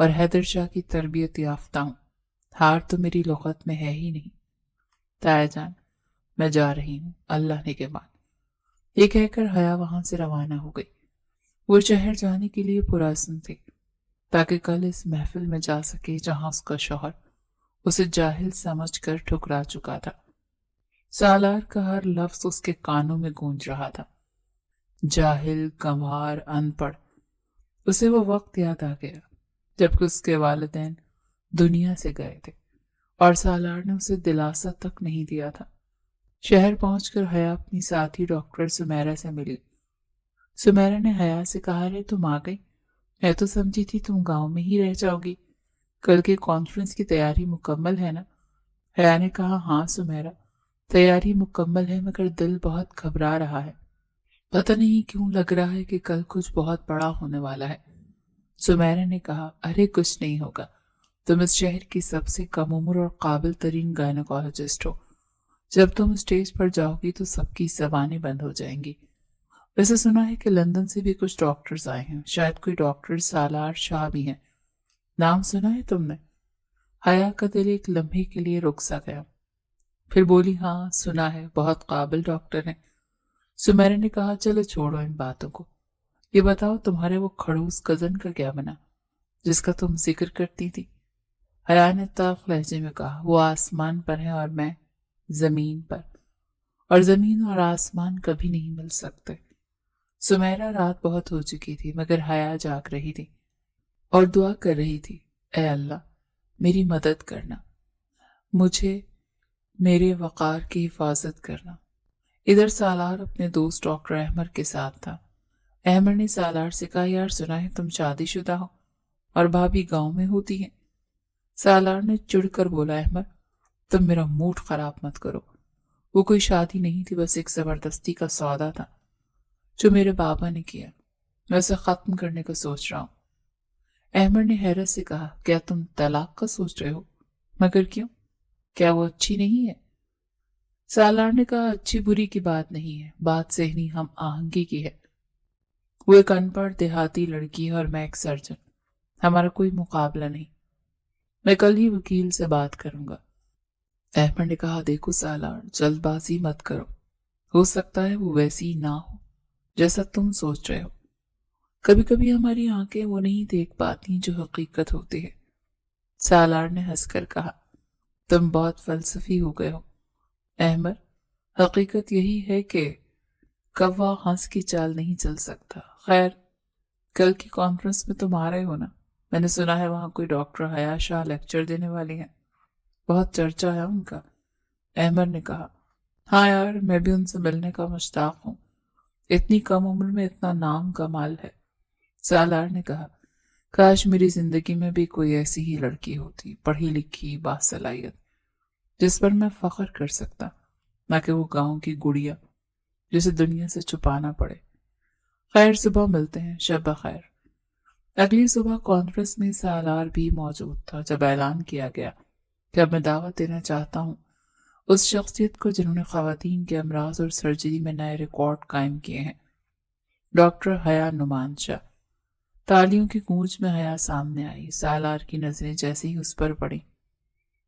اور حیدر شاہ کی تربیت یافتہ ہوں، ہار تو میری لغت میں ہے ہی نہیں۔ تایا جان، میں جا رہی ہوں، اللہ نگہبان۔ یہ کہہ کر حیا وہاں سے روانہ ہو گئی۔ وہ شہر جانے کے لیے پرعزم تھی تاکہ کل اس محفل میں جا سکے جہاں اس کا شوہر اسے جاہل سمجھ کر ٹھکرا چکا تھا۔ سالار کا ہر لفظ اس کے کانوں میں گونج رہا تھا، جاہل، گنوار، ان پڑھ۔ اسے وہ وقت یاد آ گیا جب کہ اس کے والدین دنیا سے گئے تھے اور سالار نے اسے دلاسا تک نہیں دیا تھا۔ شہر پہنچ کر حیا اپنی ساتھی ڈاکٹر سمیرہ سے ملی۔ سمیرہ نے حیا سے کہا، رے تم آ گئی، میں تو سمجھی تھی تم گاؤں میں ہی رہ جاؤ گی، کل کے کانفرنس کی تیاری مکمل ہے نا؟ حیا نے کہا، ہاں سمیرہ، تیاری مکمل ہے مگر دل بہت گھبرا رہا ہے، پتہ نہیں کیوں لگ رہا ہے کہ کل کچھ بہت بڑا ہونے والا ہے۔ سمیرہ نے کہا، ارے کچھ نہیں ہوگا، تم اس شہر کی سب سے کم عمر اور قابل ترین گائنیکولوجسٹ ہو، جب تم اسٹیج پر جاؤ گی تو سب کی زبانیں بند ہو جائیں گی۔ ویسے سنا ہے کہ لندن سے بھی کچھ ڈاکٹرز آئے ہیں، شاید کوئی ڈاکٹر سالار شاہ بھی ہیں، نام سنا ہے تم نے؟ حیا کا دل ایک لمحے کے لیے رک سا گیا، پھر بولی، ہاں سنا ہے، بہت قابل ڈاکٹر ہیں۔ سمیرہ نے کہا، چلو چھوڑو ان باتوں کو، یہ بتاؤ تمہارے وہ کھڑوس کزن کا کیا بنا جس کا تم ذکر کرتی تھی؟ حیا نے تلخ لہجے میں کہا، وہ آسمان پر ہے اور میں زمین پر، اور زمین اور آسمان کبھی نہیں مل سکتے۔ سمیرہ رات بہت ہو چکی تھی مگر حیا جاگ رہی تھی اور دعا کر رہی تھی، اے اللہ میری مدد کرنا، مجھے میرے وقار کی حفاظت کرنا۔ ادھر سالار اپنے دوست ڈاکٹر احمر کے ساتھ تھا۔ احمر نے سالار سے کہا، یار سنا ہے تم شادی شدہ ہو اور بھابھی گاؤں میں ہوتی ہیں۔ سالار نے چڑ کر بولا، احمر تم میرا موڈ خراب مت کرو، وہ کوئی شادی نہیں تھی، بس ایک زبردستی کا سودا تھا جو میرے بابا نے کیا، میں اسے ختم کرنے کا سوچ رہا ہوں۔ احمر نے حیرت سے کہا، کیا تم طلاق کا سوچ رہے ہو؟ مگر کیوں؟ کیا وہ اچھی نہیں ہے؟ سالار نے کہا، اچھی بری کی بات نہیں ہے، بات ذہنی ہم آہنگی کی ہے۔ وہ ایک ان پڑھ دیہاتی لڑکی ہے اور میں ایک سرجن، ہمارا کوئی مقابلہ نہیں، میں کل ہی وکیل سے بات کروں گا۔ احمد نے کہا، دیکھو سالار، جلد بازی مت کرو، ہو سکتا ہے وہ ویسی نہ ہو جیسا تم سوچ رہے ہو، کبھی کبھی ہماری آنکھیں وہ نہیں دیکھ پاتی جو حقیقت ہوتی ہے۔ سالار نے ہنس کر کہا، تم بہت فلسفی ہو گئے ہو احمد، حقیقت یہی ہے کہ کوا ہنس کی چال نہیں چل سکتا۔ خیر، کل کی کانفرنس میں تم آ رہے ہو نا؟ میں نے سنا ہے وہاں کوئی ڈاکٹر حیا شاہ لیکچر دینے والی ہیں، بہت چرچا ہے ان کا۔ احمد نے کہا، ہاں یار، میں بھی ان سے ملنے کا مشتاق ہوں، اتنی کم عمر میں اتنا نام کمال ہے۔ سالار نے کہا، کاش میری زندگی میں بھی کوئی ایسی ہی لڑکی ہوتی، پڑھی لکھی، باصلاحیت، جس پر میں فخر کر سکتا، نہ کہ وہ گاؤں کی گڑیا جسے دنیا سے چھپانا پڑے۔ خیر، صبح ملتے ہیں، شب بخیر۔ اگلی صبح کانفرنس میں سالار بھی موجود تھا جب اعلان کیا گیا کہ اب میں دعوت دینا چاہتا ہوں اس شخصیت کو جنہوں نے خواتین کے امراض اور سرجری میں نئے ریکارڈ قائم کیے ہیں، ڈاکٹر حیا نعمان شاہ۔ تالیوں کی گونج میں حیا سامنے آئی، سالار کی نظریں جیسے ہی اس پر پڑی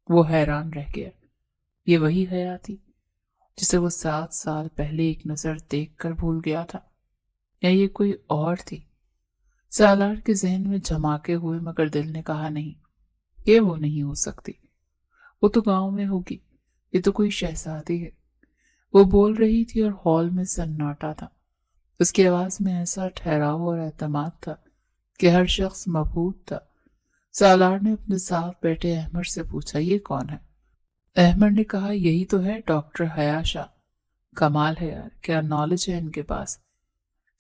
وہ حیران رہ گیا۔ یہ وہی حیا تھی جسے وہ 7 سال پہلے ایک نظر دیکھ کر بھول گیا تھا، یا یہ کوئی اور تھی؟ سالار کے ذہن میں جھماکے ہوئے مگر دل نے کہا، نہیں، یہ وہ نہیں ہو سکتی، وہ تو گاؤں میں ہوگی، یہ تو کوئی شہزادی ہے۔ وہ بول رہی تھی اور ہال میں سناٹا تھا، اس کی آواز میں ایسا ٹھہراؤ اور اعتماد تھا کہ ہر شخص مبہوت تھا۔ سالار نے اپنے ساتھ بیٹھے احمد سے پوچھا، یہ کون ہے؟ احمد نے کہا، یہی تو ہے ڈاکٹر حیا شاہ، کمال ہے یار، کیا نالج ہے ان کے پاس۔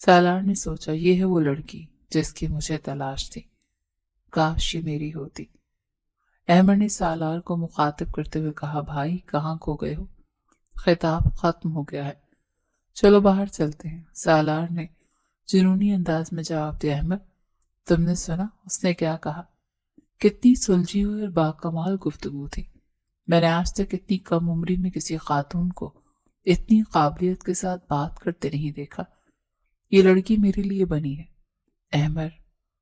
سالار نے سوچا، یہ ہے وہ لڑکی جس کی مجھے تلاش تھی، کاش یہ میری ہوتی۔ احمد نے سالار کو مخاطب کرتے ہوئے کہا، بھائی کہاں کھو گئے ہو؟ خطاب ختم ہو گیا ہے، چلو باہر چلتے ہیں۔ سالار نے جنونی انداز میں جواب دیا، احمد تم نے سنا اس نے کیا کہا؟ کتنی سلجھی ہوئی اور باکمال گفتگو تھی، میں نے آج تک اتنی کم عمری میں کسی خاتون کو اتنی قابلیت کے ساتھ بات کرتے نہیں دیکھا، یہ لڑکی میرے لیے بنی ہے۔ احمد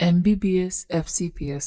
MBBS FCPS,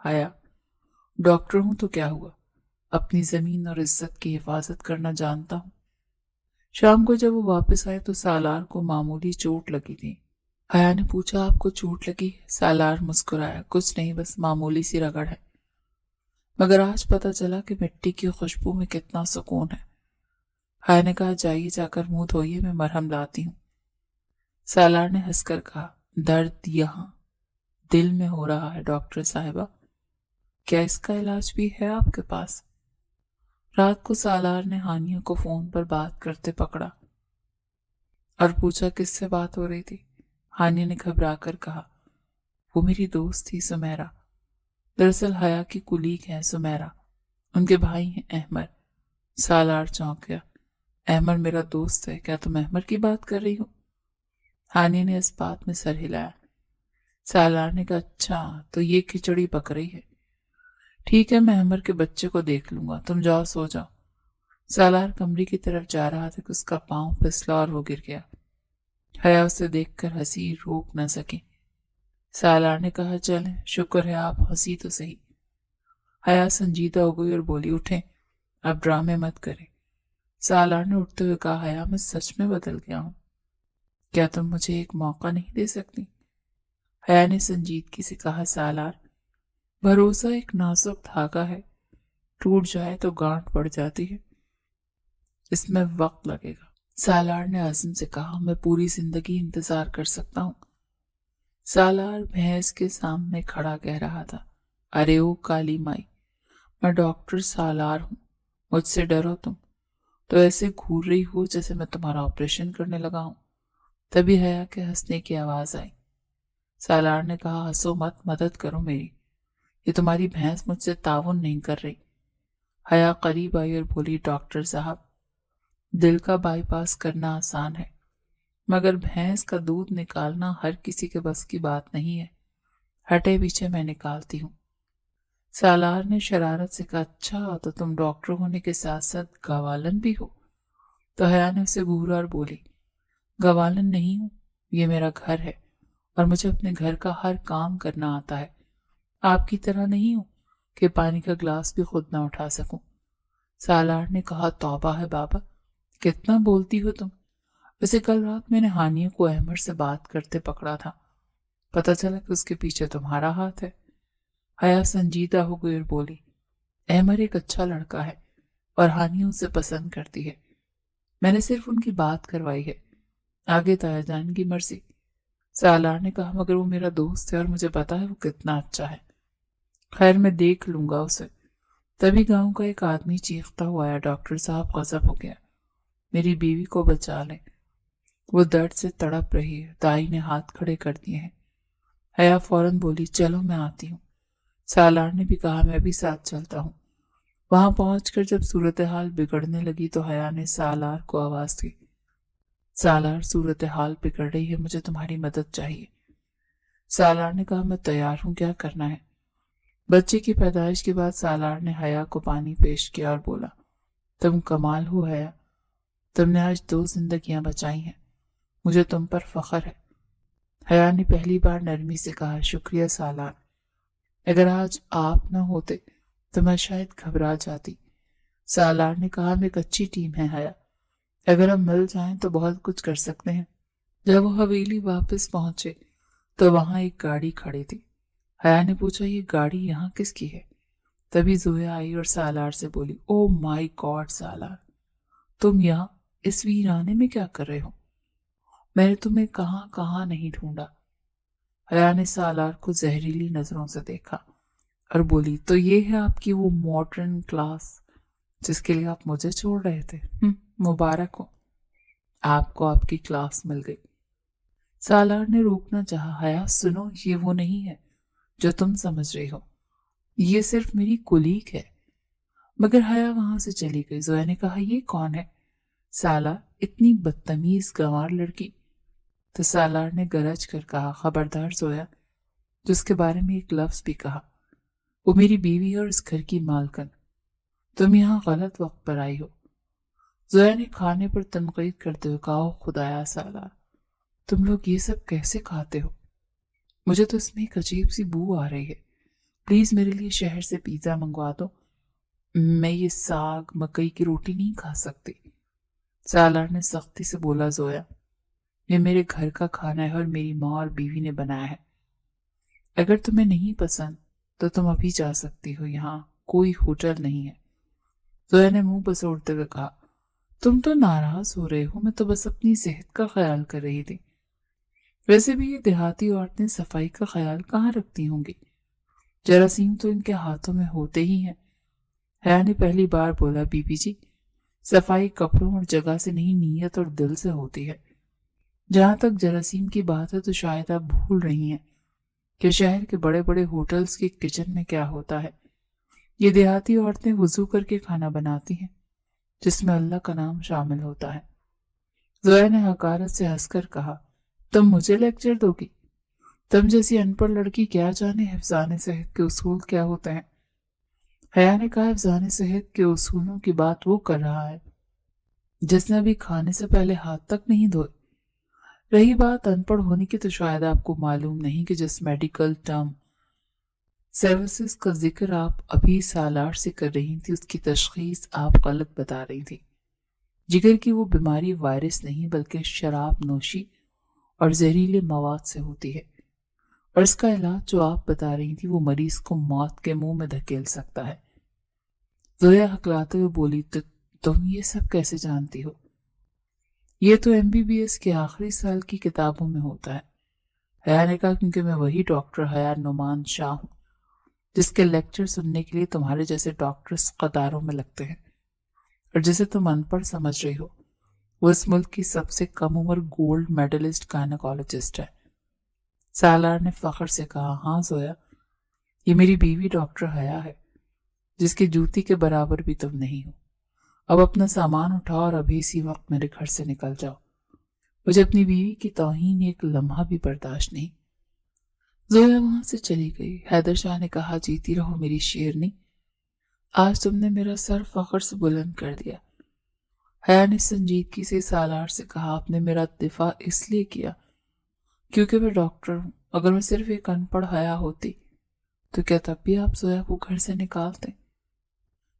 حیا: ڈاکٹر ہوں تو کیا ہوا، اپنی زمین اور عزت کی حفاظت کرنا جانتا ہوں۔ شام کو جب وہ واپس آئے تو سالار کو معمولی چوٹ لگی تھی۔ حیا نے پوچھا: آپ کو چوٹ لگی؟ سالار مسکرایا: کچھ نہیں، بس معمولی سی رگڑ ہے، مگر آج پتہ چلا کہ مٹی کی خوشبو میں کتنا سکون ہے۔ حیا نے کہا: جائیے، جا کر منہ دھوئیے، میں مرہم لاتی ہوں۔ سالار نے ہنس کر کہا: درد یہاں دل میں ہو رہا ہے ڈاکٹر صاحبہ، کیا اس کا علاج بھی ہے آپ کے پاس؟ رات کو سالار نے ہانیہ کو فون پر بات کرتے پکڑا اور پوچھا: کس سے بات ہو رہی تھی؟ ہانیہ نے گھبرا کر کہا: وہ میری دوست تھی سمیرا۔ دراصل حیا کی کولیگ ہے سمیرا، ان کے بھائی ہیں احمر۔ سالار چونک گیا: احمر میرا دوست ہے، کیا تم احمر کی بات کر رہی ہو؟ ہانیہ نے اس بات میں سر ہلایا۔ سالار نے کہا: اچھا، تو یہ کھچڑی پک رہی ہے۔ ٹھیک ہے، میں احمر کے بچے کو دیکھ لوں گا، تم جاؤ سو جاؤ۔ سالار کمرے کی طرف جا رہا تھا کہ اس کا پاؤں پھسلا اور وہ گر گیا۔ حیا اسے دیکھ کر ہنسی روک نہ سکی۔ سالار نے کہا: چلیں، شکر ہے آپ ہنسی تو صحیح۔ حیا سنجیدہ ہو گئی اور بولی: اٹھیں، اب ڈرامے مت کریں۔ سالار نے اٹھتے ہوئے کہا: حیا، میں سچ میں بدل گیا ہوں، کیا تم مجھے ایک موقع نہیں دے سکتی؟ حیا نے سنجیدگی سے کہا: سالار، بھروسہ ایک نازک دھاگا ہے، ٹوٹ جائے تو گانٹھ پڑ جاتی ہے، اس میں وقت لگے گا۔ سالار نے عزم سے کہا: میں پوری زندگی انتظار کر سکتا ہوں۔ سالار بھینس کے سامنے کھڑا کہہ رہا تھا: ارے او کالی مائی، میں ڈاکٹر سالار ہوں، مجھ سے ڈرو تم تو ایسے گھور رہی ہو جیسے میں تمہارا آپریشن کرنے لگا ہوں۔ تبھی حیا کے ہنسنے کی آواز آئی۔ سالار نے کہا: ہنسو مت، مدد کرو میری، یہ تمہاری بھینس مجھ سے تعاون نہیں کر رہی۔ حیا قریب آئی اور بولی: ڈاکٹر صاحب، دل کا بائی پاس کرنا آسان ہے، مگر بھینس کا دودھ نکالنا ہر کسی کے بس کی بات نہیں ہے، ہٹے پیچھے، میں نکالتی ہوں۔ سالار نے شرارت سے کہا: اچھا، تو تم ڈاکٹر ہونے کے ساتھ ساتھ گوالن بھی ہو؟ تو حیا نے اسے گھورا اور بولی: گوالن نہیں ہوں، یہ میرا گھر ہے اور مجھے اپنے گھر کا ہر کام کرنا آتا ہے، آپ کی طرح نہیں ہوں کہ پانی کا گلاس بھی خود نہ اٹھا سکوں۔ سالار نے کہا: توبہ ہے بابا، کتنا بولتی ہو تم۔ ویسے کل رات میں نے ہانیہ کو احمر سے بات کرتے پکڑا تھا، پتہ چلا کہ اس کے پیچھے تمہارا ہاتھ ہے۔ حیا سنجیدہ ہو گئی اور بولی: احمر ایک اچھا لڑکا ہے اور ہانیہ اسے پسند کرتی ہے، میں نے صرف ان کی بات کروائی ہے، آگے تایا جان کی مرضی۔ سالار نے کہا: مگر وہ میرا دوست ہے اور مجھے پتا ہے وہ کتنا اچھا ہے، خیر میں دیکھ لوں گا اسے۔ تبھی گاؤں کا ایک آدمی چیختا ہوا آیا: ڈاکٹر صاحب، غضب ہو گیا، میری بیوی کو بچا لیں، وہ درد سے تڑپ رہی ہے۔ دائی نے ہاتھ کھڑے کر دیے ہیں۔ حیا فوراً بولی: چلو میں آتی ہوں۔ سالار نے بھی کہا: میں بھی ساتھ چلتا ہوں۔ وہاں پہنچ کر جب صورتحال بگڑنے لگی تو حیا نے سالار کو آواز دی: سالار، صورتحال بگڑ رہی ہے، مجھے تمہاری مدد چاہیے۔ سالار نے کہا: میں تیار ہوں، کیا کرنا ہے؟ بچے کی پیدائش کے بعد سالار نے حیا کو پانی پیش کیا اور بولا: تم کمال ہو حیا، تم نے آج 2 زندگیاں بچائی ہیں، مجھے تم پر فخر ہے۔ حیا نے پہلی بار نرمی سے کہا: شکریہ سالار، اگر آج آپ نہ ہوتے تو میں شاید گھبرا جاتی۔ سالار نے کہا: ہم ایک اچھی ٹیم ہے حیا، اگر ہم مل جائیں تو بہت کچھ کر سکتے ہیں۔ جب وہ حویلی واپس پہنچے تو وہاں ایک گاڑی کھڑی تھی۔ حیا نے پوچھا: یہ گاڑی یہاں کس کی ہے؟ تبھی زویا آئی اور سالار سے بولی: او مائی گاڈ سالار، تم یہاں اس ویرانے میں کیا کر رہے ہو؟ میں نے تمہیں کہاں کہاں نہیں ڈھونڈا۔ حیا نے سالار کو زہریلی نظروں سے دیکھا اور بولی: تو یہ ہے آپ کی وہ ماڈرن کلاس جس کے لیے آپ مجھے چھوڑ رہے تھے؟ مبارک ہو، آپ کو آپ کی کلاس مل گئی۔ سالار نے روکنا چاہا: حیا سنو، یہ وہ نہیں ہے جو تم سمجھ رہی ہو، یہ صرف میری کولیگ ہے۔ مگر حیا وہاں سے چلی گئی۔ زویا نے کہا: یہ کون ہے؟ سالار، اتنی بدتمیز گنوار لڑکی۔ تو سالار نے گرج کر کہا: خبردار زویا، جس کے بارے میں ایک لفظ بھی کہا، وہ میری بیوی اور اس گھر کی مالکن، تم یہاں غلط وقت پر آئی ہو۔ زویا نے کھانے پر تنقید کرتے ہوئے کہا: او خدایا سالار، تم لوگ یہ سب کیسے کھاتے ہو؟ مجھے تو اس میں ایک عجیب سی بو آ رہی ہے، پلیز میرے لیے شہر سے پیزا منگوا دو، میں یہ ساگ مکئی کی روٹی نہیں کھا سکتی۔ سالار نے سختی سے بولا، زویا یہ میرے گھر کا کھانا ہے اور میری ماں اور بیوی نے بنایا ہے، اگر تمہیں نہیں پسند تو تم ابھی جا سکتی ہو، یہاں کوئی ہوٹل نہیں ہے۔ زویا نے منہ پسوڑتے ہوئے کہا، تم تو ناراض ہو رہے ہو، میں تو بس اپنی صحت کا خیال کر رہی تھی، ویسے بھی یہ دیہاتی عورتیں صفائی کا خیال کہاں رکھتی ہوں گی، جراثیم تو ان کے ہاتھوں میں ہوتے ہی ہیں۔ حیا نے پہلی بار بولا، بی بی جی صفائی کپڑوں اور جگہ سے نہیں، نیت اور دل سے ہوتی ہے۔ جہاں تک جراثیم کی بات ہے تو شاید آپ بھول رہی ہیں کہ شہر کے بڑے بڑے ہوٹلز کے کچن میں کیا ہوتا ہے۔ یہ دیہاتی عورتیں وضو کر کے کھانا بناتی ہیں جس میں اللہ کا نام شامل ہوتا ہے۔ زویا نے حقارت سے ہنس کر کہا، تم مجھے لیکچر دو گی؟ تم جیسی ان پڑھ لڑکی کیا جانے حفظان صحت کے اصول کیا ہوتے ہیں۔ حیا نے کہا، حفظان صحت کے اصولوں کی بات وہ کر رہا ہے جس نے ابھی کھانے سے پہلے ہاتھ تک نہیں دھوئے۔ رہی بات ان پڑھ ہونے کی تو شاید آپ کو معلوم نہیں کہ جس میڈیکل ٹرم سروسز کا ذکر آپ ابھی سالار سے کر رہی تھی اس کی تشخیص آپ غلط بتا رہی تھی۔ جگر کی وہ بیماری وائرس نہیں بلکہ شراب نوشی اور زہریلے مواد سے ہوتی ہے، اور اس کا علاج جو آپ بتا رہی تھی وہ مریض کو موت کے منہ میں دھکیل سکتا ہے۔ زویا ہکلاتے ہوئے بولی، تم یہ سب کیسے جانتی ہو؟ یہ تو MBBS کے آخری سال کی کتابوں میں ہوتا ہے۔ حیا نے کہا، کیونکہ میں وہی ڈاکٹر حیا نعمان شاہ ہوں جس کے لیکچر سننے کے لیے تمہارے جیسے ڈاکٹرز قطاروں میں لگتے ہیں، اور جسے تم ان پڑھ سمجھ رہی ہو وہ اس ملک کی سب سے کم عمر گولڈ میڈلسٹ گائنیکولوجسٹ ہے۔ سالار نے فخر سے کہا، ہاں زویا یہ میری بیوی ڈاکٹر حیا ہے جس کی جوتی کے برابر بھی تم نہیں ہو۔ اب اپنا سامان اٹھاؤ اور ابھی اسی وقت میرے گھر سے نکل جاؤ، مجھے اپنی بیوی کی توہین ایک لمحہ بھی برداشت نہیں۔ زویا وہاں سے چلی گئی۔ حیدر شاہ نے کہا، جیتی رہو میری شیرنی، آج تم نے میرا سر فخر سے بلند کر دیا۔ حیا نے سنجیدگی سے سالار سے کہا، آپ نے میرا دفاع اس لیے کیا کیونکہ میں ڈاکٹر ہوں، اگر میں صرف ایک ان پڑھ حیا ہوتی تو کیا تب بھی آپ زویا کو گھر سے نکالتے؟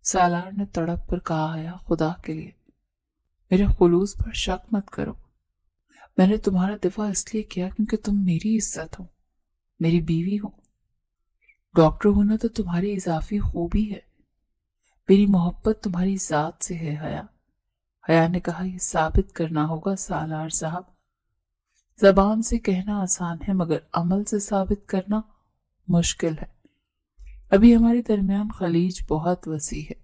سالار نے تڑپ کر کہا، حیا خدا کے لیے میرے خلوص پر شک مت کرو، میں نے تمہارا دفاع اس لیے کیا کیونکہ تم میری عزت ہو، میری بیوی ہو۔ ڈاکٹر ہونا تو تمہاری اضافی خوبی ہے، میری محبت تمہاری ذات سے ہے حیا۔ حیا نے کہا، یہ ثابت کرنا ہوگا سالار صاحب، زبان سے کہنا آسان ہے مگر عمل سے ثابت کرنا مشکل ہے۔ ابھی ہمارے درمیان خلیج بہت وسیع ہے،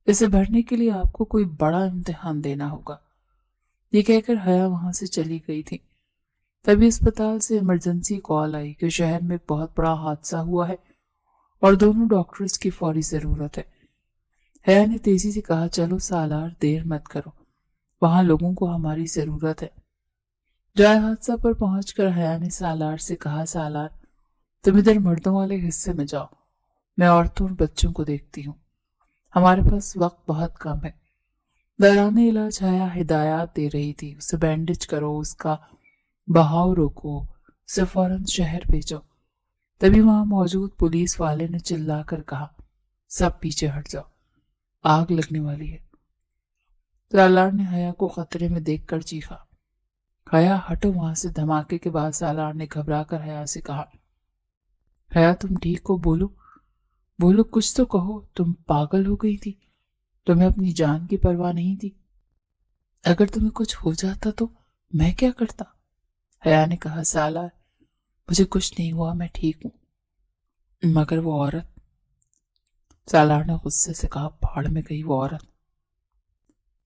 اسے بھرنے کے لیے آپ کو کوئی بڑا امتحان دینا ہوگا۔ یہ کہہ کر حیا وہاں سے چلی گئی تھی۔ تبھی اسپتال سے ایمرجنسی کال آئی کہ شہر میں بہت بڑا حادثہ ہوا ہے اور دونوں ڈاکٹرز کی فوری ضرورت ہے۔ حیا نے تیزی سے کہا، چلو سالار دیر مت کرو، وہاں لوگوں کو ہماری ضرورت ہے۔ جائے حادثہ پر پہنچ کر حیا نے سالار سے کہا، سالار تم ادھر مردوں والے حصے میں جاؤ، میں عورتوں اور بچوں کو دیکھتی ہوں، ہمارے پاس وقت بہت کم ہے۔ دوران علاج حیا ہدایات دے رہی تھی، اسے بینڈیج کرو، اس کا بہاؤ روکو، اسے فوراً شہر بھیجو۔ تبھی وہاں موجود پولیس والے نے چلا کر کہا، سب پیچھے ہٹ جاؤ، آگ لگنے والی ہے۔ سالار نے حیا کو خطرے میں دیکھ کر چیخا، حیا ہٹو وہاں سے۔ دھماکے کے بعد سالار نے گھبرا کر حیا سے کہا، حیا تم ٹھیک ہو؟ بولو بولو، کچھ تو کہو، تم پاگل ہو گئی تھی، تمہیں اپنی جان کی پرواہ نہیں تھی، اگر تمہیں کچھ ہو جاتا تو میں کیا کرتا؟ حیا نے کہا، سالار مجھے کچھ نہیں ہوا، میں ٹھیک ہوں، مگر وہ عورت۔ سالار نے غصے سے کہا، پھاڑ میں گئی وہ عورت،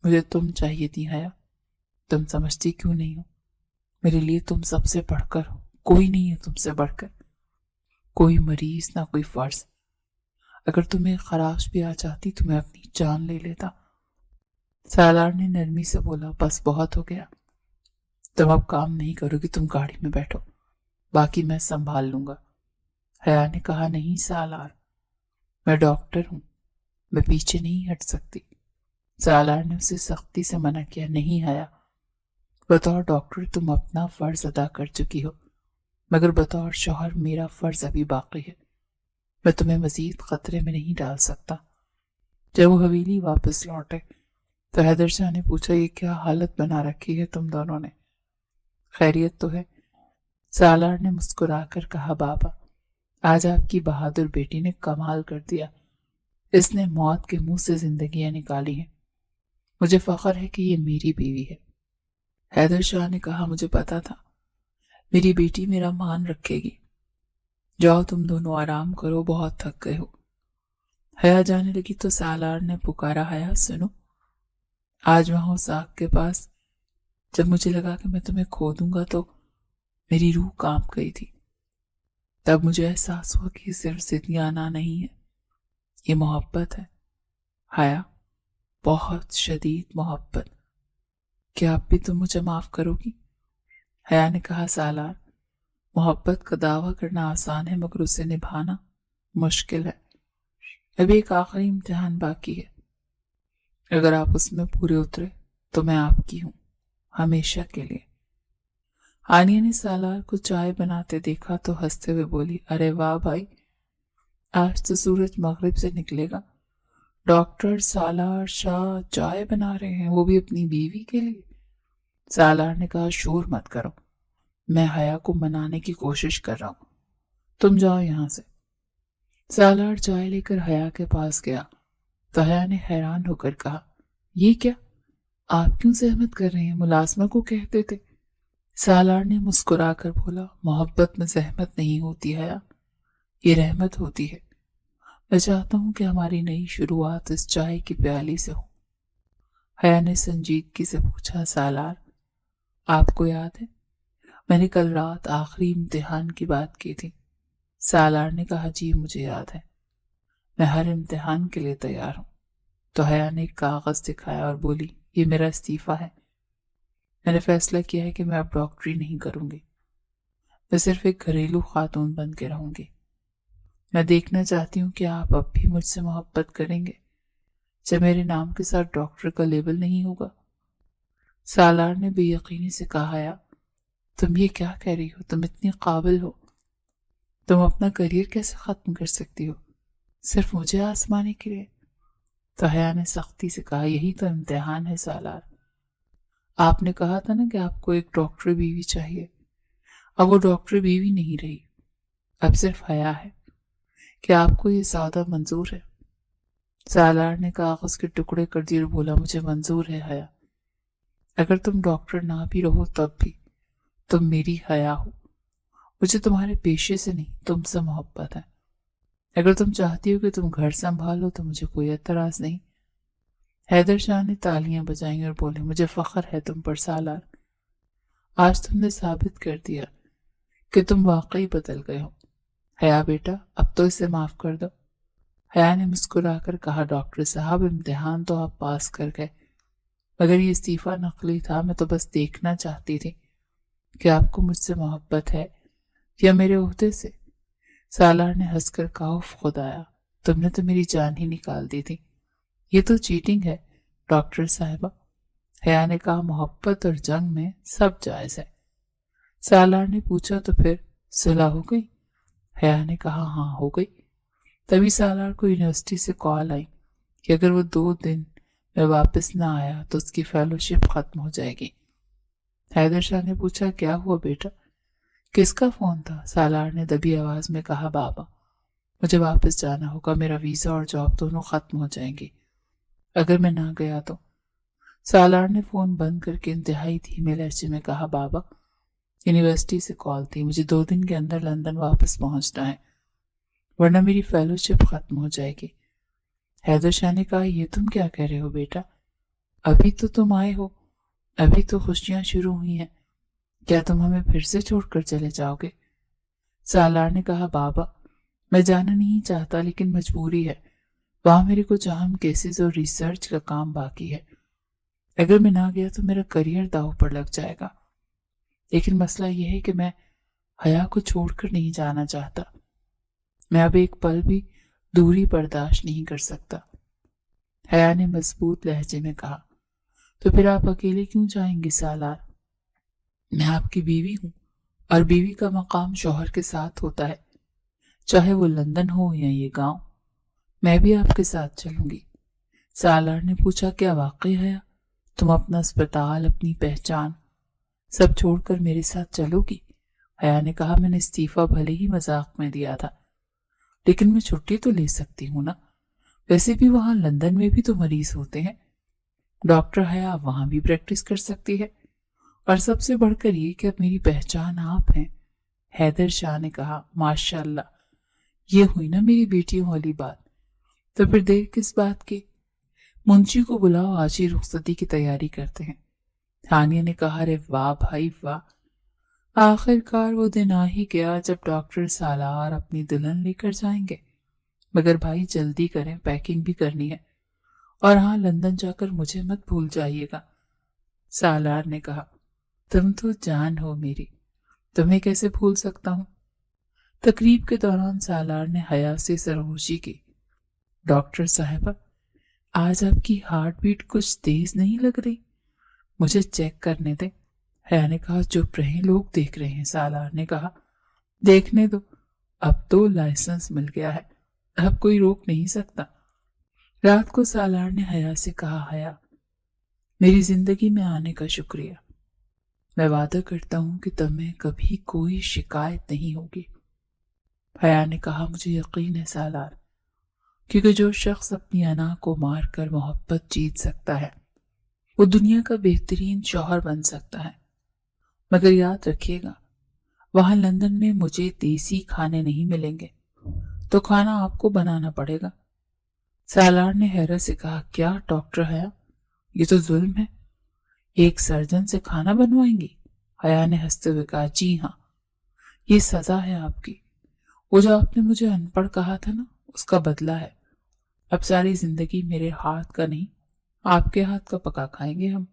مجھے تم چاہیے تھی حیا، تم سمجھتی کیوں نہیں ہو؟ میرے لیے تم سب سے بڑھ کر ہو، کوئی نہیں ہے تم سے بڑھ کر، کوئی مریض نہ کوئی فرض، اگر تمہیں خراش بھی آ جاتی تو میں اپنی جان لے لیتا۔ سالار نے نرمی سے بولا، بس بہت ہو گیا، تم اب کام نہیں کرو گی، تم گاڑی میں بیٹھو، باقی میں سنبھال لوں گا۔ حیا نے کہا، نہیں سالار، میں ڈاکٹر ہوں، میں پیچھے نہیں ہٹ سکتی۔ سالار نے اسے سختی سے منع کیا، نہیں حیا، بطور ڈاکٹر تم اپنا فرض ادا کر چکی ہو، مگر بطور شوہر میرا فرض ابھی باقی ہے، میں تمہیں مزید خطرے میں نہیں ڈال سکتا۔ جب وہ حویلی واپس لوٹے تو حیدر شاہ نے پوچھا، یہ کیا حالت بنا رکھی ہے تم دونوں نے؟ خیریت تو ہے؟ سالار نے مسکرا کر کہا، بابا آج آپ کی بہادر بیٹی نے کمال کر دیا، اس نے موت کے منہ سے زندگیاں نکالی ہیں، مجھے فخر ہے کہ یہ میری بیوی ہے۔ حیدر شاہ نے کہا، مجھے پتا تھا میری بیٹی میرا مان رکھے گی، جاؤ تم دونوں آرام کرو، بہت تھک گئے ہو۔ حیا جانے لگی تو سالار نے پکارا، حیا سنو، آج وہاں اس آگ کے پاس جب مجھے لگا کہ میں تمہیں کھو دوں گا تو میری روح کانپ گئی تھی، تب مجھے احساس ہوا کہ یہ صرف ضدیانہ نہیں ہے، یہ محبت ہے حیا، بہت شدید محبت۔ کیا اب بھی تم مجھے معاف کرو گی؟ حیا نے کہا، سالار محبت کا دعویٰ کرنا آسان ہے مگر اسے نبھانا مشکل ہے، ابھی ایک آخری امتحان باقی ہے، اگر آپ اس میں پورے اترے تو میں آپ کی ہوں ہمیشہ کے لیے۔ آنیا نے سالار کو چائے بناتے دیکھا تو ہنستے ہوئے بولی، ارے واہ بھائی، آج تو سورج مغرب سے نکلے گا، ڈاکٹر سالار شاہ چائے بنا رہے ہیں، وہ بھی اپنی بیوی کے لیے۔ سالار نے کہا، شور مت کرو، میں حیا کو منانے کی کوشش کر رہا ہوں، تم جاؤ یہاں سے۔ سالار چائے لے کر حیا کے پاس گیا تو حیا نے حیران ہو کر کہا، یہ کیا، آپ کیوں زحمت کر رہے ہیں، ملازمہ کو کہتے تھے۔ سالار نے مسکرا کر بولا، محبت میں زحمت نہیں ہوتی حیا، یہ رحمت ہوتی ہے، میں چاہتا ہوں کہ ہماری نئی شروعات اس چائے کی پیالی سے ہو۔ حیا نے سنجیدگی سے پوچھا، سالار آپ کو یاد ہے میں نے کل رات آخری امتحان کی بات کی تھی؟ سالار نے کہا، جی مجھے یاد ہے، میں ہر امتحان کے لیے تیار ہوں۔ تو حیا نے ایک کاغذ دکھایا اور بولی، یہ میرا استعفیٰ ہے، میں نے فیصلہ کیا ہے کہ میں اب ڈاکٹری نہیں کروں گی، میں صرف ایک گھریلو خاتون بن کے رہوں گی۔ میں دیکھنا چاہتی ہوں کہ آپ اب بھی مجھ سے محبت کریں گے جب میرے نام کے ساتھ ڈاکٹر کا لیبل نہیں ہوگا۔ سالار نے بے یقینی سے کہا، حیا تم یہ کیا کہہ رہی ہو، تم اتنی قابل ہو، تم اپنا کریئر کیسے ختم کر سکتی ہو صرف مجھے آزمانے کے لیے؟ تو حیا نے سختی سے کہا، یہی تو امتحان ہے سالار، آپ نے کہا تھا نا کہ آپ کو ایک ڈاکٹر بیوی چاہیے، اب وہ ڈاکٹر بیوی نہیں رہی، اب صرف حیا ہے، کیا آپ کو یہ سادہ منظور ہے؟ سالار نے کاغذ کے ٹکڑے کر دیے اور بولا، مجھے منظور ہے حیا، اگر تم ڈاکٹر نہ بھی رہو تب بھی تم میری حیا ہو، مجھے تمہارے پیشے سے نہیں تم سے محبت ہے، اگر تم چاہتی ہو کہ تم گھر سنبھالو تو مجھے کوئی اعتراض نہیں۔ حیدر شاہ نے تالیاں بجائیں اور بولے، مجھے فخر ہے تم پر سالار، آج تم نے ثابت کر دیا کہ تم واقعی بدل گئے ہو۔ حیا بیٹا اب تو اسے معاف کر دو۔ حیا نے مسکرا کر کہا، ڈاکٹر صاحب امتحان تو آپ پاس کر گئے مگر یہ استعفیٰ نقلی تھا، میں تو بس دیکھنا چاہتی تھی کہ آپ کو مجھ سے محبت ہے یا میرے عہدے سے۔ سالار نے ہنس کر کہا، اف خدایا، تم نے تو میری جان ہی نکال دی تھی، یہ تو چیٹنگ ہے ڈاکٹر صاحبہ۔ حیا نے کہا، محبت اور جنگ میں سب جائز ہے۔ سالار نے پوچھا، تو پھر صلح ہو گئی؟ حیا نے کہا، ہاں ہو گئی۔ تبھی سالار کو یونیورسٹی سے کال آئی کہ اگر وہ 2 دن میں واپس نہ آیا تو اس کی فیلوشپ ختم ہو جائے گی۔ حیدر شاہ نے پوچھا، کیا ہوا بیٹا، کس کا فون تھا؟ سالار نے دبی آواز میں کہا، بابا مجھے واپس جانا ہوگا، میرا ویزا اور جاب دونوں ختم ہو جائیں گی اگر میں نہ گیا تو۔ سالار نے فون بند کر کے انتہائی دھیمے لہجے میں کہا، بابا یونیورسٹی سے کال تھی، مجھے 2 دن کے اندر لندن واپس پہنچنا ہے ورنہ میری فیلوشپ ختم ہو جائے گی۔ حیدر شاہ نے کہا، یہ تم کیا کہہ رہے ہو بیٹا، ابھی تو تم آئے ہو، ابھی تو خوشیاں شروع ہوئی ہیں، کیا تم ہمیں پھر سے چھوڑ کر چلے جاؤ گے؟ سالار نے کہا، بابا میں جانا نہیں چاہتا لیکن مجبوری ہے، وہاں میرے کچھ اہم کیسز اور ریسرچ کا کام باقی ہے، اگر میں نہ گیا تو میرا کریئر داؤ پر لگ جائے گا، لیکن مسئلہ یہ ہے کہ میں حیا کو چھوڑ کر نہیں جانا چاہتا، میں اب ایک پل بھی دوری برداشت نہیں کر سکتا۔ حیا نے مضبوط لہجے میں کہا، تو پھر آپ اکیلے کیوں جائیں گے سالار؟ میں آپ کی بیوی ہوں اور بیوی کا مقام شوہر کے ساتھ ہوتا ہے، چاہے وہ لندن ہو یا یہ گاؤں، میں بھی آپ کے ساتھ چلوں گی۔ سالار نے پوچھا، کیا واقعی ہے تم اپنا اسپتال، اپنی پہچان سب چھوڑ کر میرے ساتھ چلو گی؟ حیا نے کہا، میں نے استعفیٰ بھلے ہی مذاق میں دیا تھا، لیکن میں چھٹی تو لے سکتی ہوں نا، ویسے بھی وہاں لندن میں بھی تو مریض ہوتے ہیں، ڈاکٹر حیا وہاں بھی پریکٹس کر سکتی ہے، اور سب سے بڑھ کر یہ کہ اب میری پہچان آپ ہیں۔ حیدر شاہ نے کہا، ماشاء اللہ، یہ ہوئی نا میری بیٹیوں والی بات، تو پھر دیر کس بات کی؟ منشی کو بلاؤ، آج ہی رخصتی کی تیاری کرتے ہیں۔ تھانیہ نے کہا، ارے واہ بھائی واہ، آخر کار وہ دن آ ہی گیا جب ڈاکٹر سالار اپنی دلہن لے کر جائیں گے، مگر بھائی جلدی کریں، پیکنگ بھی کرنی ہے، اور ہاں لندن جا کر مجھے مت بھول جائیے گا۔ سالار نے کہا، تم تو جان ہو میری، تمہیں کیسے بھول سکتا ہوں؟ تقریب کے دوران سالار نے حیا سے سرگوشی کی، ڈاکٹر صاحبہ، آج آپ کی ہارٹ بیٹ کچھ تیز نہیں لگ رہی، مجھے چیک کرنے دیں۔ حیا نے کہا، چپ رہیں، لوگ دیکھ رہے ہیں۔ سالار نے کہا، دیکھنے دو، اب تو لائسنس مل گیا ہے، اب کوئی روک نہیں سکتا۔ رات کو سالار نے حیا سے کہا، حیا، میری زندگی میں آنے کا شکریہ، میں وعدہ کرتا ہوں کہ تمہیں کبھی کوئی شکایت نہیں ہوگی۔ حیا نے کہا، مجھے یقین ہے سالار، کیونکہ جو شخص اپنی انا کو مار کر محبت جیت سکتا ہے وہ دنیا کا بہترین شوہر بن سکتا ہے، مگر یاد رکھیے گا، وہاں لندن میں مجھے دیسی کھانے نہیں ملیں گے، تو کھانا آپ کو بنانا پڑے گا۔ سالار نے حیرت سے کہا، کیا ڈاکٹر حیا، یہ تو ظلم ہے، ایک سرجن سے کھانا بنوائیں گی؟ حیا نے ہنستے ہوئے کہا، جی ہاں، یہ سزا ہے آپ کی، وہ جو آپ نے مجھے ان پڑھ کہا تھا نا، اس کا بدلہ ہے۔ اب ساری زندگی میرے ہاتھ کا نہیں، آپ کے ہاتھ کا پکا کھائیں گے ہم۔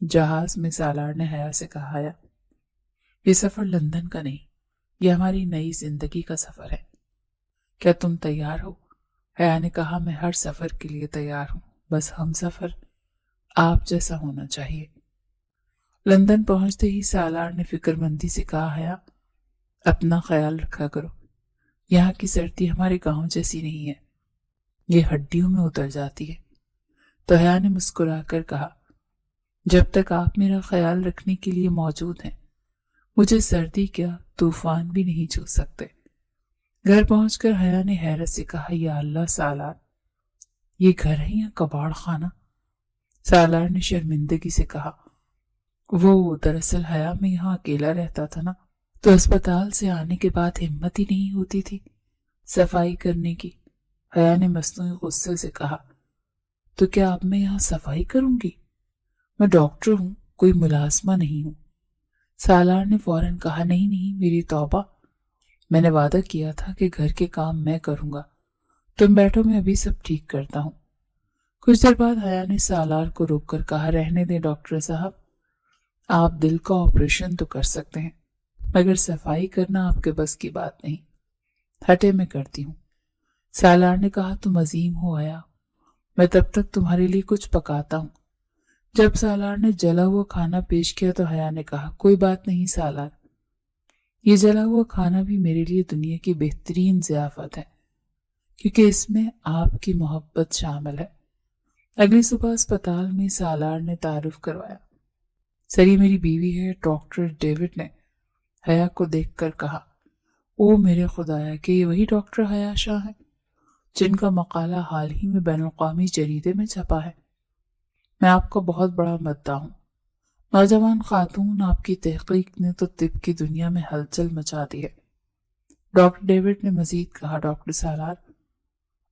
جہاز میں سالار نے حیا سے کہا، حیا، یہ سفر لندن کا نہیں، یہ ہماری نئی زندگی کا سفر ہے، کیا تم تیار ہو؟ حیا نے کہا، میں ہر سفر کے لیے تیار ہوں، بس ہم سفر آپ جیسا ہونا چاہیے۔ لندن پہنچتے ہی سالار نے فکر مندی سے کہا، حیا، اپنا خیال رکھا کرو، یہاں کی سردی ہمارے گاؤں جیسی نہیں ہے، یہ ہڈیوں میں اتر جاتی ہے۔ تو حیا نے مسکرا کر کہا، جب تک آپ میرا خیال رکھنے کے لیے موجود ہیں، مجھے سردی کیا طوفان بھی نہیں چھو سکتے۔ گھر پہنچ کر حیا نے حیرت سے کہا، یا اللہ سالار، یہ گھر ہے یا کباڑ خانہ؟ سالار نے شرمندگی سے کہا، وہ دراصل حیا میں یہاں اکیلا رہتا تھا نا، تو اسپتال سے آنے کے بعد ہمت ہی نہیں ہوتی تھی صفائی کرنے کی۔ حیا نے مصنوعی غصے سے کہا، تو کیا اب میں یہاں صفائی کروں گی؟ میں ڈاکٹر ہوں، کوئی ملازمہ نہیں ہوں۔ سالار نے فوراً کہا، نہیں نہیں، میری توبہ، میں نے وعدہ کیا تھا کہ گھر کے کام میں کروں گا، تم بیٹھو، میں ابھی سب ٹھیک کرتا ہوں۔ کچھ دیر بعد حیا نے سالار کو روک کر کہا، رہنے دیں ڈاکٹر صاحب، آپ دل کا آپریشن تو کر سکتے ہیں، مگر صفائی کرنا آپ کے بس کی بات نہیں، ہٹے میں کرتی ہوں۔ سالار نے کہا، تم عظیم ہو حیا، میں تب تک تمہارے لیے کچھ پکاتا ہوں۔ جب سالار نے جلا ہوا کھانا پیش کیا تو حیا نے کہا، کوئی بات نہیں سالار، یہ جلا ہوا کھانا بھی میرے لیے دنیا کی بہترین ضیافت ہے، کیونکہ اس میں آپ کی محبت شامل ہے۔ اگلی صبح اسپتال میں سالار نے تعارف کروایا، سر یہ میری بیوی ہے، ڈاکٹر ڈیوڈ نے حیا کو دیکھ کر کہا، او میرے خدایا، کہ یہ وہی ڈاکٹر حیا شاہ ہیں جن کا مقالہ حال ہی میں بین الاقوامی جریدے میں چھپا ہے؟ میں آپ کا بہت بڑا مداح ہوں، نوجوان خاتون، آپ کی تحقیق نے تو طب کی دنیا میں ہلچل مچا دی ہے۔ ڈاکٹر ڈیوڈ نے مزید کہا، ڈاکٹر سالار،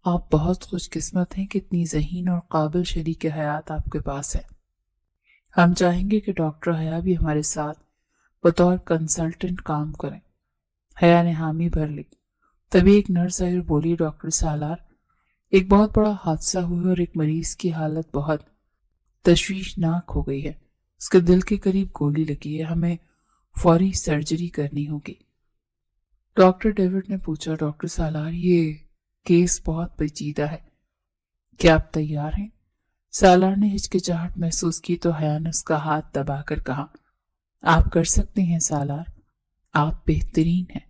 آپ بہت خوش قسمت ہیں کہ اتنی ذہین اور قابل شریک حیات آپ کے پاس ہے۔ ہم چاہیں گے کہ ڈاکٹر حیا بھی ہمارے ساتھ بطور کنسلٹنٹ کام کریں۔ حیا نے حامی بھر لی۔ تبھی ایک نرس آئی اور بولی، ڈاکٹر سالار، ایک بہت بڑا حادثہ ہوا اور ایک مریض کی حالت بہت تشویشناک ہو گئی ہے، اس کے دل کے قریب گولی لگی ہے، ہمیں فوری سرجری کرنی ہوگی۔ ڈاکٹر ڈیوڈ نے پوچھا، ڈاکٹر سالار، یہ کیس بہت پیچیدہ ہے، کیا آپ تیار ہیں؟ سالار نے ہچکچاہٹ محسوس کی تو حیا نے اس کا ہاتھ دبا کر کہا، آپ کر سکتے ہیں سالار، آپ بہترین ہیں،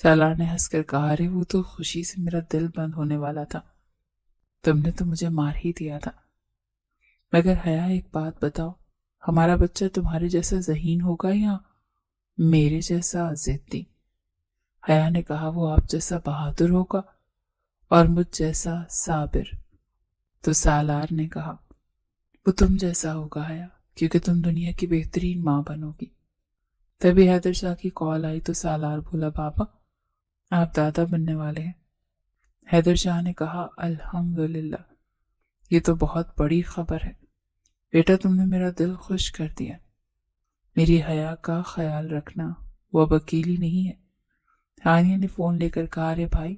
سالار نے ہنس کر کہا، ارے وہ تو خوشی سے میرا دل بند ہونے والا تھا، تم نے تو مجھے مار ہی دیا تھا۔ مگر حیا ایک بات بتاؤ، ہمارا بچہ تمہارے جیسا ذہین ہوگا یا میرے جیسا ضدی؟ حیا نے کہا، وہ آپ جیسا بہادر ہوگا اور مجھ جیسا صابر۔ تو سالار نے کہا، وہ تم جیسا ہوگا حیا، کیونکہ تم دنیا کی بہترین ماں بنو گی۔ تبھی حیدر شاہ کی کال آئی تو سالار بولا، بابا آپ دادا بننے والے ہیں۔ حیدر شاہ نے کہا، الحمدللہ، یہ تو بہت بڑی خبر ہے بیٹا، تم نے میرا دل خوش کر دیا۔ میری حیا کا خیال رکھنا، وہ اب اکیلی نہیں ہے۔ ہانیہ نے فون لے کر کہا، ارے بھائی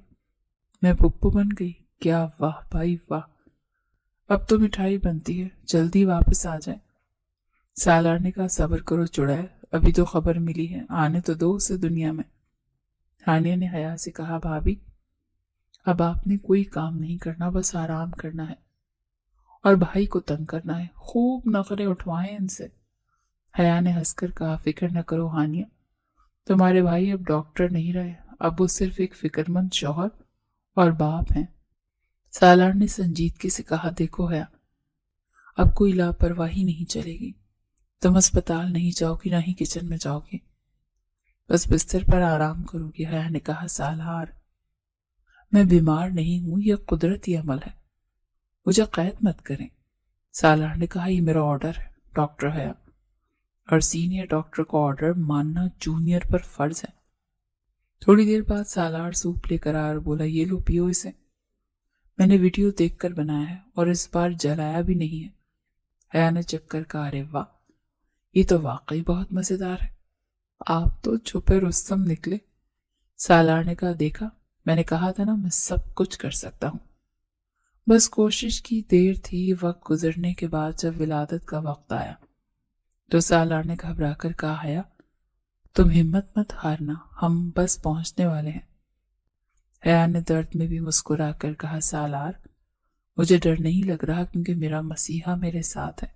میں پپو بن گئی، کیا واہ بھائی واہ، اب تو مٹھائی بنتی ہے، جلدی واپس آ جائے۔ سالار نے کہا، صبر کرو چڑیل، ابھی تو خبر ملی ہے، آنے تو دو اسے دنیا میں۔ ہانیہ نے حیا سے کہا، بھابھی اب آپ نے کوئی کام نہیں کرنا، بس آرام کرنا ہے اور بھائی کو تنگ کرنا ہے، خوب نخرے اٹھوائیں ان سے۔ حیا نے ہنس کر کہا، فکر نہ کرو ہانیہ، تمہارے بھائی اب ڈاکٹر نہیں رہے، اب وہ صرف ایک فکر مند شوہر اور باپ ہیں۔ سالار نے سنجیدگی سے کہا، دیکھو حیا، اب کوئی لاپرواہی نہیں چلے گی، تم اسپتال نہیں جاؤ گی، نہ ہی کچن میں جاؤ گی، بس بستر پر آرام کرو گی۔ حیا نے کہا، سالار میں بیمار نہیں ہوں، یہ قدرتی عمل ہے، مجھے قید مت کریں۔ سالار نے کہا، یہ میرا آرڈر ہے ڈاکٹر حیا، اور سینئر ڈاکٹر کا آرڈر ماننا جونیئر پر فرض ہے۔ تھوڑی دیر بعد سالار سوپ لے کر آیا اور بولا، یہ لو پیو اسے، میں نے ویڈیو دیکھ کر بنایا ہے اور اس بار جلایا بھی نہیں ہے۔ حیا نے چکھ کر کہا، ارے واہ، یہ تو واقعی بہت مزیدار ہے، آپ تو چھپے رستم نکلے۔ سالار نے کہا، دیکھا میں نے کہا تھا نا، میں سب کچھ کر سکتا ہوں، بس کوشش کی دیر تھی۔ وقت گزرنے کے بعد جب ولادت کا وقت آیا تو سالار نے گھبرا کر کہا، حیا تم ہمت مت ہارنا، ہم بس پہنچنے والے ہیں۔ حیا نے درد میں بھی مسکرا کر کہا، سالار مجھے ڈر نہیں لگ رہا، کیونکہ میرا مسیحا میرے ساتھ ہے۔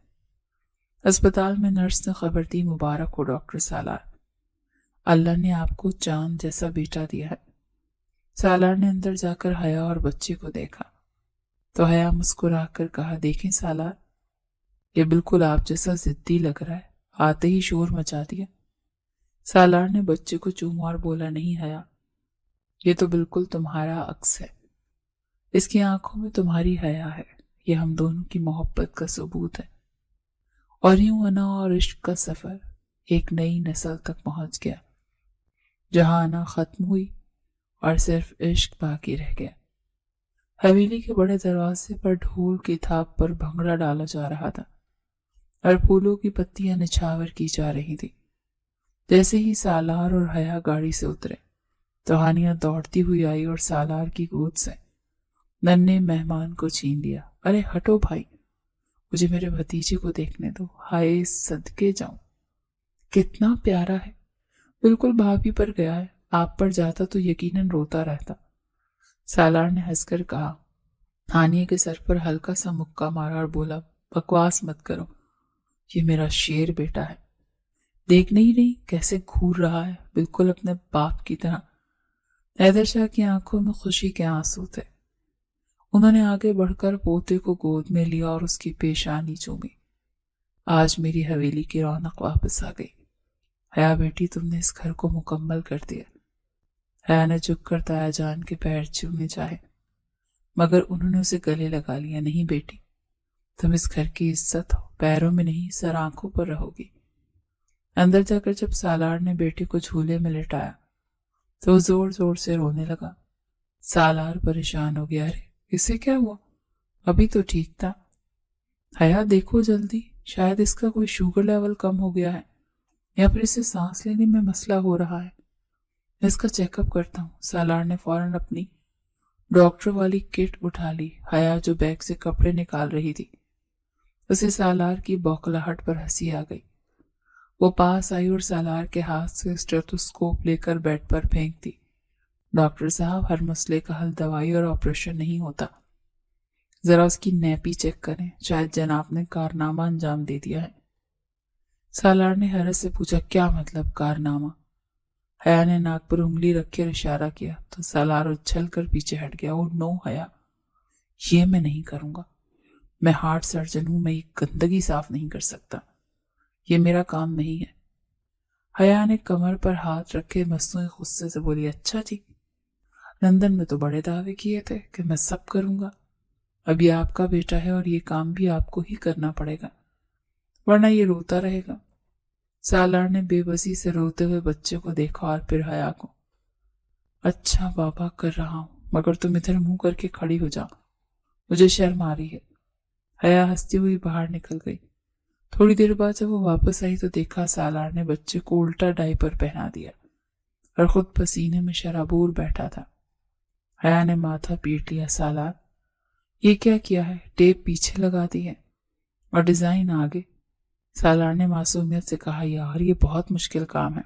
اسپتال میں نرس نے خبر دی، مبارک ہو ڈاکٹر سالار، اللہ نے آپ کو چاند جیسا بیٹا دیا ہے۔ سالار نے اندر جا کر حیا اور بچے کو دیکھا تو حیا مسکرا کر کہا، دیکھیں سالار، یہ بالکل آپ جیسا ضدی لگ رہا ہے، آتے ہی شور مچا دیا۔ سالار نے بچے کو چوما اور بولا، نہیں حیا، یہ تو بالکل تمہارا عکس ہے، اس کی آنکھوں میں تمہاری حیا ہے، یہ ہم دونوں کی محبت کا ثبوت ہے۔ اور یوں انا اور عشق کا سفر ایک نئی نسل تک پہنچ گیا، جہاں انا ختم ہوئی اور صرف عشق باقی رہ گیا۔ حویلی کے بڑے دروازے پر ڈھول کی تھاپ پر بھنگڑا ڈالا جا رہا تھا اور پھولوں کی پتیاں نچھاور کی جا رہی تھی۔ جیسے ہی سالار اور حیا گاڑی سے اترے تو ہانیہ دوڑتی ہوئی آئی اور سالار کی گود سے ننھے مہمان کو چھین لیا۔ ارے ہٹو بھائی، مجھے میرے بھتیجے کو دیکھنے دو، ہائے صدقے جاؤں، کتنا پیارا ہے، بالکل بھابھی پر گیا ہے، آپ پر جاتا تو یقیناً روتا رہتا۔ سالار نے ہنس کر کہا، ہانیہ کے سر پر ہلکا سا مکہ مارا اور بولا، بکواس مت کرو، یہ میرا شیر بیٹا ہے، دیکھ نہیں رہی کیسے گھور رہا ہے، بالکل اپنے باپ کی طرح۔ حیدر شاہ کی آنکھوں میں خوشی کے آنسو تھے، انہوں نے آگے بڑھ کر پوتے کو گود میں لیا اور اس کی پیشانی چومی۔ آج میری حویلی کی رونق واپس آ گئی، حیا بیٹی تم نے اس گھر کو مکمل کر دیا۔ حیا نے جھک کر تایا جان کے پیر چومنے چاہے مگر انہوں نے اسے گلے لگا لیا، نہیں بیٹی، تم اس گھر کی عزت ہو، پیروں میں نہیں سر آنکھوں پر رہو گی۔ اندر جا کر جب سالار نے بیٹی کو جھولے میں لٹایا تو وہ زور زور سے رونے لگا۔ سالار پریشان ہو گیا، ارے اسے کیا ہوا، ابھی تو ٹھیک تھا۔ حیا دیکھو جلدی، شاید اس کا کوئی شوگر لیول کم ہو گیا ہے یا پھر اسے سانس لینے میں مسئلہ ہو رہا ہے، میں اس کا چیک اپ کرتا ہوں۔ سالار نے فوراً اپنی ڈاکٹر والی کٹ اٹھا لی۔ حیا جو بیگ سے کپڑے نکال رہی تھی، اسے سالار کی بوکھلاہٹ پر ہنسی آ گئی۔ وہ پاس آئی اور سالار کے ہاتھ سے اسٹیتھوسکوپ لے کر بیڈ پر پھینک دی۔ ڈاکٹر صاحب، ہر مسئلے کا حل دوائی اور آپریشن نہیں ہوتا، ذرا اس کی نیپی چیک کریں، شاید جناب نے کارنامہ انجام دے دیا ہے۔ سالار نے حیرت سے پوچھا، کیا مطلب کارنامہ؟ حیا نے ناک پر انگلی رکھ کر اشارہ کیا تو سالار اچھل کر پیچھے ہٹ گیا۔ اور نو حیا، یہ میں نہیں کروں گا، میں ہارٹ سرجن ہوں، میں یہ گندگی صاف نہیں کر سکتا، یہ میرا کام نہیں ہے۔ حیا نے کمر پر ہاتھ رکھے مصنوعی غصے سے بولی، اچھا جی، لندن میں تو بڑے دعوے کیے تھے کہ میں سب کروں گا، اب یہ آپ کا بیٹا ہے اور یہ کام بھی آپ کو ہی کرنا پڑے گا، ورنہ یہ روتا رہے گا۔ سالار نے بے بسی سے روتے ہوئے بچے کو دیکھا اور پھر حیا کو۔ اچھا بابا، کر رہا ہوں، مگر تم ادھر منہ کر کے کھڑی ہو جاؤ، مجھے شرم آ رہی ہے۔ حیا ہنستی ہوئی باہر نکل گئی۔ تھوڑی دیر بعد جب وہ واپس آئی تو دیکھا سالار نے بچے کو الٹا ڈائپر پہنا دیا اور خود پسینے میں شرابور بیٹھا تھا۔ حیا نے ماتھا پیٹ لیا۔ سالار، یہ کیا کیا ہے؟ ٹیپ پیچھے لگا دی ہے اور ڈیزائن آگے۔ سالار نے معصومیت سے کہا، یار یہ بہت مشکل کام ہے،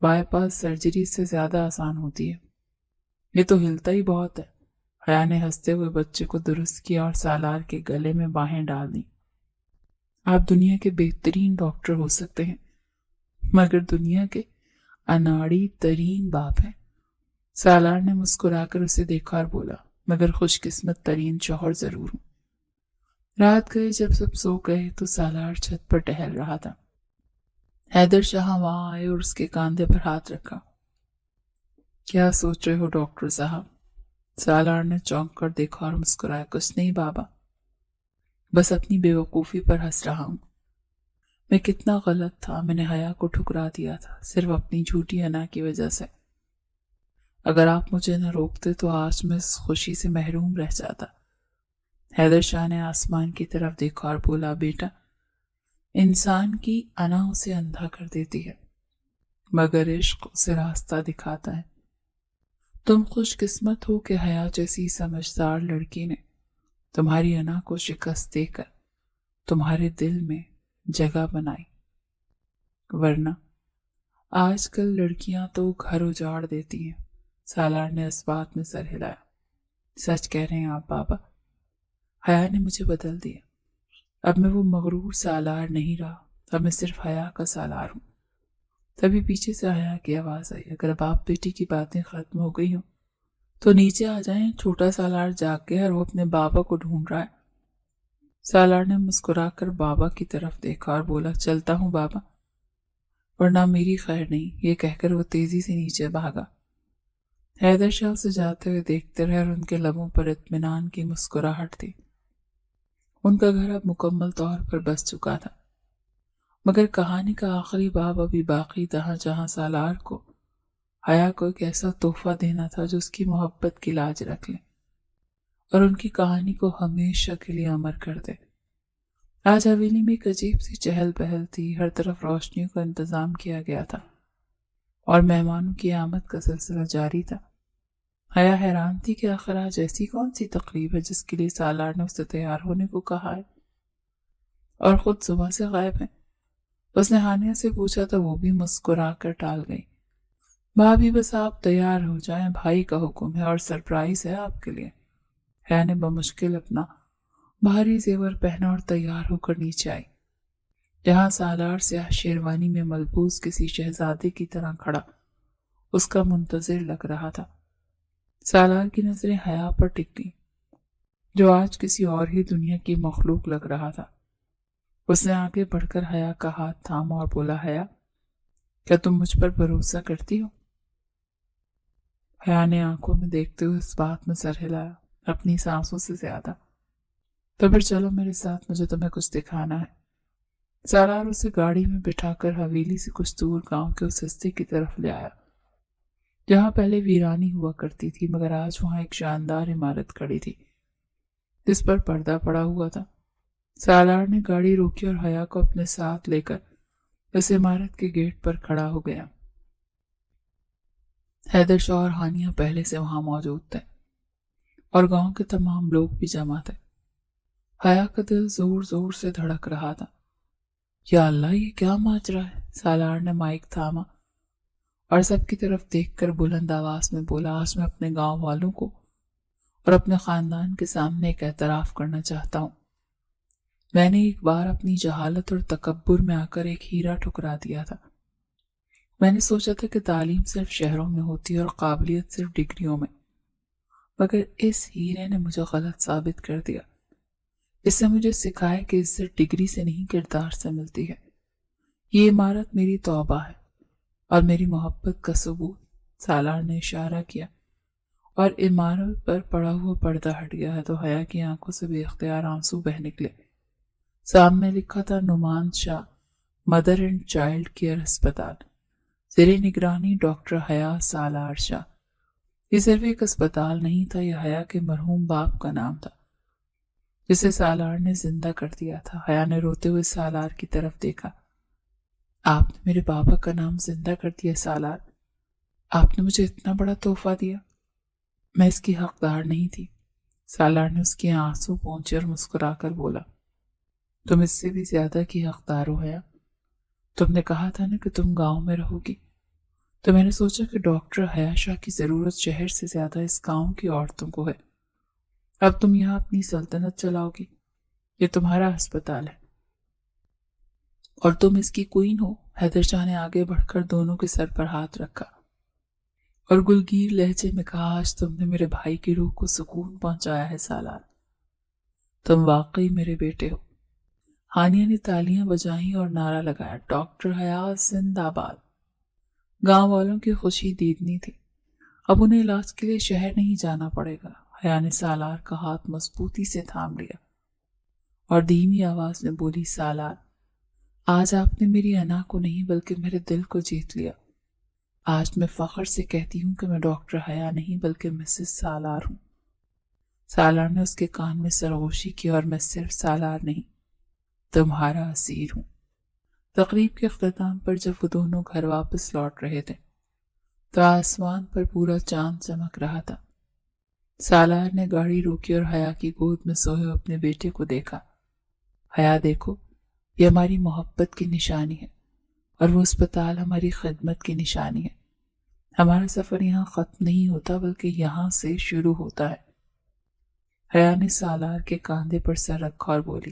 بائی پاس سرجری اس سے زیادہ آسان ہوتی ہے، یہ تو ہلتا ہی بہت ہے۔ حیا نے ہنستے ہوئے بچے کو درست کیا اور سالار کے گلے میں باہیں ڈال دیں۔ آپ دنیا کے بہترین ڈاکٹر ہو سکتے ہیں مگر دنیا کے اناڑی ترین باپ ہیں۔ سالار نے مسکرا کر اسے دیکھا اور بولا، مگر خوش قسمت ترین شوہر ضرور ہوں۔ رات گئے جب سب سو گئے تو سالار چھت پر ٹہل رہا تھا۔ حیدر شاہ وہاں آئے اور اس کے کاندھے پر ہاتھ رکھا۔ کیا سوچ رہے ہو ڈاکٹر صاحب؟ سالار نے چونک کر دیکھا اور مسکرایا، کچھ نہیں بابا، بس اپنی بے وقوفی پر ہنس رہا ہوں۔ میں کتنا غلط تھا، میں نے حیا کو ٹھکرا دیا تھا صرف اپنی جھوٹی انا کی وجہ سے۔ اگر آپ مجھے نہ روکتے تو آج میں اس خوشی سے محروم رہ جاتا۔ حیدر شاہ نے آسمان کی طرف دیکھا اور بولا، بیٹا، انسان کی انا اسے اندھا کر دیتی ہے مگر عشق اسے راستہ دکھاتا ہے۔ تم خوش قسمت ہو کہ حیا جیسی سمجھدار لڑکی نے تمہاری انا کو شکست دے کر تمہارے دل میں جگہ بنائی، ورنہ آج کل لڑکیاں تو گھر اجاڑ دیتی ہیں۔ سالار نے اس بات میں سر ہلایا۔ سچ کہہ رہے ہیں آپ بابا، حیا نے مجھے بدل دیا، اب میں وہ مغرور سالار نہیں رہا، اب میں صرف حیا کا سالار ہوں۔ تبھی پیچھے سے حیا کی آواز آئی، اگر باپ بیٹی کی باتیں ختم ہو گئی ہوں تو نیچے آ جائیں، چھوٹا سالار جاگ گیا اور وہ اپنے بابا کو ڈھونڈ رہا ہے۔ سالار نے مسکرا کر بابا کی طرف دیکھا اور بولا، چلتا ہوں بابا، ورنہ میری خیر نہیں، یہ کہہ کر وہ تیزی سے نیچے بھاگا۔ حیدر شاہ اسے جاتے ہوئے دیکھتے رہے اور ان کے لبوں پر اطمینان کی مسکراہٹ تھی۔ ان کا گھر اب مکمل طور پر بس چکا تھا، مگر کہانی کا آخری باب ابھی باقی تھا، جہاں سالار کو حیا کو ایک ایسا تحفہ دینا تھا جو اس کی محبت کی لاج رکھ لے اور ان کی کہانی کو ہمیشہ کے لیے امر کر دے۔ آج حویلی میں ایک عجیب سی چہل پہل تھی، ہر طرف روشنیوں کا انتظام کیا گیا تھا اور مہمانوں کی آمد کا سلسلہ جاری تھا۔ حیا حیران تھی کہ آخر آج ایسی کون سی تقریب ہے جس کے لیے سالار نے اسے تیار ہونے کو کہا ہے اور خود صبح سے غائب ہے۔ اس نے ہانیہ سے پوچھا تو وہ بھی مسکرا کر ٹال گئی۔ بھابھی بس آپ تیار ہو جائیں، بھائی کا حکم ہے اور سرپرائز ہے آپ کے لیے۔ حیا نے بمشکل اپنا بھاری زیور پہنا اور تیار ہو کر نیچے آئی، جہاں سالار سیاہ شیروانی میں ملبوس کسی شہزادے کی طرح کھڑا اس کا منتظر لگ رہا تھا۔ سالار کی نظریں حیا پر ٹک گئیں، جو آج کسی اور ہی دنیا کی مخلوق لگ رہا تھا۔ اس نے آگے بڑھ کر حیا کا ہاتھ تھاما اور بولا، حیا، کیا تم مجھ پر بھروسہ کرتی ہو؟ حیا نے آنکھوں میں دیکھتے ہوئے اس بات میں سر ہلایا، اپنی سانسوں سے زیادہ۔ تو پھر چلو میرے ساتھ، مجھے تمہیں کچھ دکھانا ہے۔ سالار اسے گاڑی میں بٹھا کر حویلی سے کچھ دور گاؤں کے اس ہستے کی طرف لے آیا جہاں پہلے ویرانی ہوا کرتی تھی، مگر آج وہاں ایک شاندار عمارت کھڑی تھی جس پر پردہ پڑا ہوا تھا۔ سالار نے گاڑی روکی اور حیا کو اپنے ساتھ لے کر اس عمارت کے گیٹ پر کھڑا ہو گیا۔ حیدر شاہ اور ہانیہ پہلے سے وہاں موجود تھے اور گاؤں کے تمام لوگ بھی جمع تھے۔ حیا کا دل زور زور سے دھڑک رہا تھا۔ یا اللہ، یہ کیا ماجرا ہے؟ سالار نے مائک تھاما اور سب کی طرف دیکھ کر بلند آواز میں بولا، آج میں اپنے گاؤں والوں کو اور اپنے خاندان کے سامنے ایک اعتراف کرنا چاہتا ہوں۔ میں نے ایک بار اپنی جہالت اور تکبر میں آ کر ایک ہیرا ٹھکرا دیا تھا۔ میں نے سوچا تھا کہ تعلیم صرف شہروں میں ہوتی ہے اور قابلیت صرف ڈگریوں میں، مگر اس ہیرے نے مجھے غلط ثابت کر دیا۔ اس سے مجھے سکھایا کہ عزت ڈگری سے نہیں کردار سے ملتی ہے۔ یہ عمارت میری توبہ ہے اور میری محبت کا ثبوت۔ سالار نے اشارہ کیا اور عمارت پر پڑا ہوا پردہ ہٹ گیا تو حیا کی آنکھوں سے بے اختیار آنسو بہ نکلے۔ سامنے لکھا تھا نعمان شاہ مدر اینڈ چائلڈ کیئر اسپتال، زیر نگرانی ڈاکٹر حیا سالار شاہ۔ یہ صرف ایک اسپتال نہیں تھا، یہ حیا کے مرحوم باپ کا نام تھا جسے سالار نے زندہ کر دیا تھا۔ حیا نے روتے ہوئے سالار کی طرف دیکھا۔ آپ نے میرے بابا کا نام زندہ کر دیا سالار، آپ نے مجھے اتنا بڑا تحفہ دیا، میں اس کی حقدار نہیں تھی۔ سالار نے اس کے آنسو پونچھے اور مسکرا کر بولا، تم اس سے بھی زیادہ کی حقدار ہو حیا۔ تم نے کہا تھا نا کہ تم گاؤں میں رہو گی، تو میں نے سوچا کہ ڈاکٹر حیا شاہ کی ضرورت شہر سے زیادہ اس گاؤں کی عورتوں کو ہے۔ اب تم یہاں اپنی سلطنت چلاؤ گی، یہ تمہارا ہسپتال ہے اور تم اس کی کوئین ہو۔ حیدر شاہ نے آگے بڑھ کر دونوں کے سر پر ہاتھ رکھا اور گلگیر لہجے میں کہا، آج تم نے میرے بھائی کی روح کو سکون پہنچایا ہے سالار، تم واقعی میرے بیٹے ہو۔ ہانیہ نے تالیاں بجائیں اور نعرہ لگایا، ڈاکٹر حیا زندہ باد۔ گاؤں والوں کی خوشی دیدنی تھی، اب انہیں علاج کے لیے شہر نہیں جانا پڑے گا۔ حیا نے سالار کا ہاتھ مضبوطی سے تھام لیا اور دھیمی آواز میں بولی، سالار، آج آپ نے میری انا کو نہیں بلکہ میرے دل کو جیت لیا۔ آج میں فخر سے کہتی ہوں کہ میں ڈاکٹر حیا نہیں بلکہ مسز سالار ہوں۔ سالار نے اس کے کان میں سرگوشی کی، اور میں صرف سالار نہیں، تمہارا اسیر ہوں۔ تقریب کے اختتام پر جب وہ دونوں گھر واپس لوٹ رہے تھے تو آسمان پر پورا چاند چمک رہا تھا۔ سالار نے گاڑی روکی اور حیا کی گود میں سوئے اپنے بیٹے کو دیکھا۔ حیا دیکھو، یہ ہماری محبت کی نشانی ہے اور وہ اسپتال ہماری خدمت کی نشانی ہے۔ ہمارا سفر یہاں ختم نہیں ہوتا بلکہ یہاں سے شروع ہوتا ہے۔ حیا نے سالار کے کاندھے پر سر رکھا اور بولی،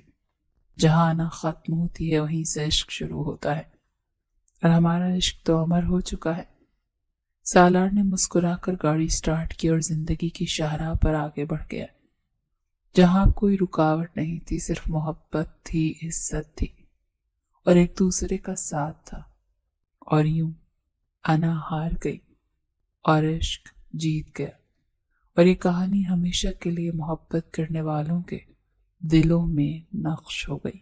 جہاں آنا ختم ہوتی ہے وہیں سے عشق شروع ہوتا ہے، اور ہمارا عشق تو عمر ہو چکا ہے۔ سالار نے مسکرا کر گاڑی سٹارٹ کی اور زندگی کی شاہراہ پر آگے بڑھ گیا، جہاں کوئی رکاوٹ نہیں تھی، صرف محبت تھی، عزت تھی اور ایک دوسرے کا ساتھ تھا۔ اور یوں انا ہار گئی اور عشق جیت گیا، اور یہ کہانی ہمیشہ کے لیے محبت کرنے والوں کے دلوں میں نقش ہو گئی۔